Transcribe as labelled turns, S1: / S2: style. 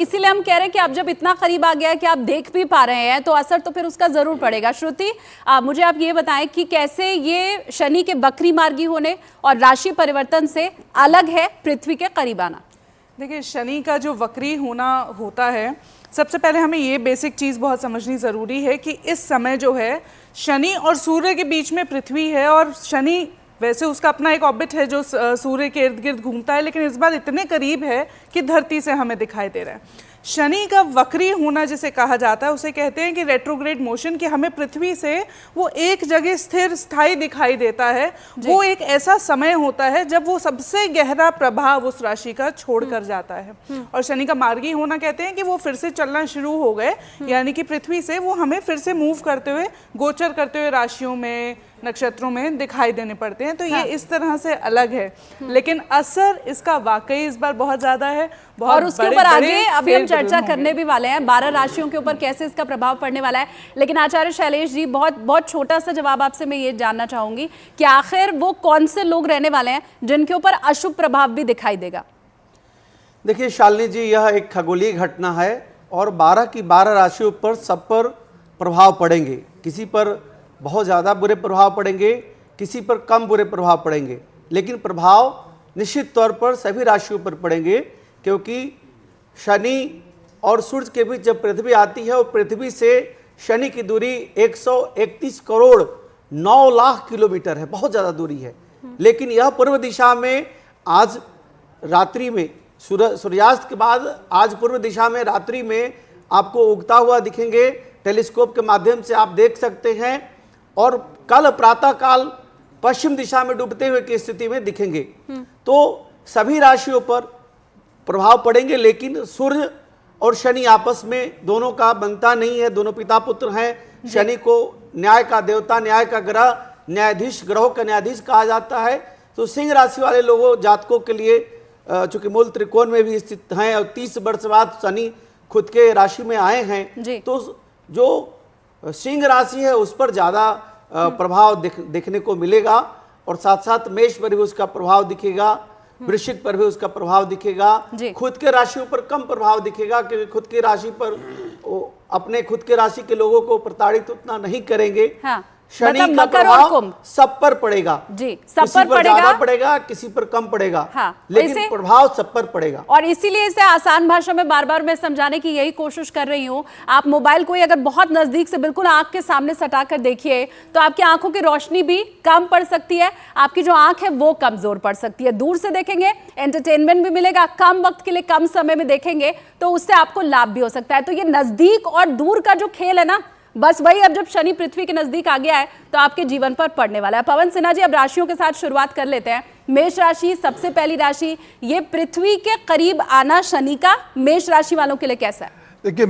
S1: इसीलिए हम कह रहे हैं कि अब जब इतना करीब आ गया है कि आप देख भी पा रहे हैं तो असर तो फिर उसका जरूर पड़ेगा। श्रुति, मुझे आप ये बताएं कि कैसे ये शनि के वक्री मार्गी होने और राशि परिवर्तन से अलग है पृथ्वी के करीब आना।
S2: देखिए, शनि का जो वक्री होना होता है, सबसे पहले हमें ये बेसिक चीज़ बहुत समझनी ज़रूरी है कि इस समय जो है शनि और सूर्य के बीच में पृथ्वी है। और शनि वैसे उसका अपना एक ऑर्बिट है जो सूर्य के इर्द गिर्द घूमता है, लेकिन इस बार इतने करीब है कि धरती से हमें दिखाई दे रहा है। शनि का वक्री होना जिसे कहा जाता है, उसे कहते हैं कि रेट्रोग्रेड मोशन, कि हमें पृथ्वी से वो एक जगह स्थिर स्थायी दिखाई देता है। वो एक ऐसा समय होता है जब वो सबसे गहरा प्रभाव उस राशि का छोड़ कर जाता है। और शनि का मार्गी होना कहते हैं कि वो फिर से चलना शुरू हो गए, यानी कि पृथ्वी से वो हमें फिर से मूव करते हुए, गोचर करते हुए राशियों में, नक्षत्रों में दिखाई देने पड़ते हैं। तो ये इस तरह से अलग है, लेकिन असर इसका वाकई इस बार बहुत ज्यादा है।
S1: और उसके ऊपर आगे अभी हम चर्चा करने भी वाले हैं 12 राशियों के ऊपर कैसे इसका प्रभाव पड़ने वाला है। लेकिन आचार्य शैलेश जी, बहुत छोटा सा जवाब आपसे मैं ये जानना चाहूंगी कि आखिर वो कौन से लोग रहने वाले हैं जिनके ऊपर अशुभ प्रभाव भी दिखाई देगा।
S3: देखिए शालिनी जी, यह एक खगोलीय घटना है और 12 की 12 राशियों पर सब पर प्रभाव पड़ेंगे। किसी पर बहुत ज़्यादा बुरे प्रभाव पड़ेंगे, किसी पर कम बुरे प्रभाव पड़ेंगे, लेकिन प्रभाव निश्चित तौर पर सभी राशियों पर पड़ेंगे, क्योंकि शनि और सूर्य के बीच जब पृथ्वी आती है और पृथ्वी से शनि की दूरी 131 करोड़ 9 लाख किलोमीटर है, बहुत ज़्यादा दूरी है। लेकिन यह पूर्व दिशा में आज रात्रि में सूर्यास्त के बाद आज पूर्व दिशा में रात्रि में आपको उगता हुआ दिखेंगे। टेलीस्कोप के माध्यम से आप देख सकते हैं। और कल प्रातःकाल पश्चिम दिशा में डूबते हुए की स्थिति में दिखेंगे। तो सभी राशियों पर प्रभाव पड़ेंगे, लेकिन सूर्य और शनि आपस में दोनों का बनता नहीं है, दोनों पिता पुत्र हैं। शनि को न्याय का देवता, न्याय का ग्रह, न्यायाधीश, ग्रहों का न्यायाधीश कहा जाता है। तो सिंह राशि वाले लोगों जातकों के लिए चूंकि मूल त्रिकोण में भी स्थित हैं और 30 वर्ष बाद शनि खुद के राशि में आए हैं, तो जो सिंह राशि है उस पर ज़्यादा प्रभाव देखने को मिलेगा। और साथ साथ मेष पर भी उसका प्रभाव दिखेगा, वृश्चिक पर भी उसका प्रभाव दिखेगा। खुद के राशियों पर कम प्रभाव दिखेगा, क्योंकि खुद की राशि पर अपने खुद के राशि के लोगों को प्रताड़ित उतना नहीं करेंगे। हाँ। शनि का प्रभाव सब पर पड़ेगा जी, सब पर पड़ेगा, पड़ेगा किसी पर कम पड़ेगा। हाँ, लेकिन प्रभाव सब पर पड़ेगा।
S1: और इसीलिए इसे आसान भाषा में बार बार मैं समझाने की यही कोशिश कर रही हूँ। आप मोबाइल को अगर बहुत नजदीक से बिल्कुल आंख के सामने सटा कर देखिए तो आपकी आंखों की रोशनी भी कम पड़ सकती है, आपकी जो आंख है वो कमजोर पड़ सकती है। दूर से देखेंगे एंटरटेनमेंट भी मिलेगा, कम वक्त के लिए कम समय में देखेंगे तो उससे आपको लाभ भी हो सकता है। तो ये नजदीक और दूर का जो खेल है ना, बस वही अब जब शनि पृथ्वी के नजदीक आ गया है तो आपके जीवन पर पड़ने वाला है। पवन सिन्हा जी, अब राशियों के साथ शुरुआत कर लेते हैं। मेष राशि सबसे पहली राशि, ये पृथ्वी के करीब आना शनि का मेष राशि वालों के लिए कैसा है?
S4: देखिए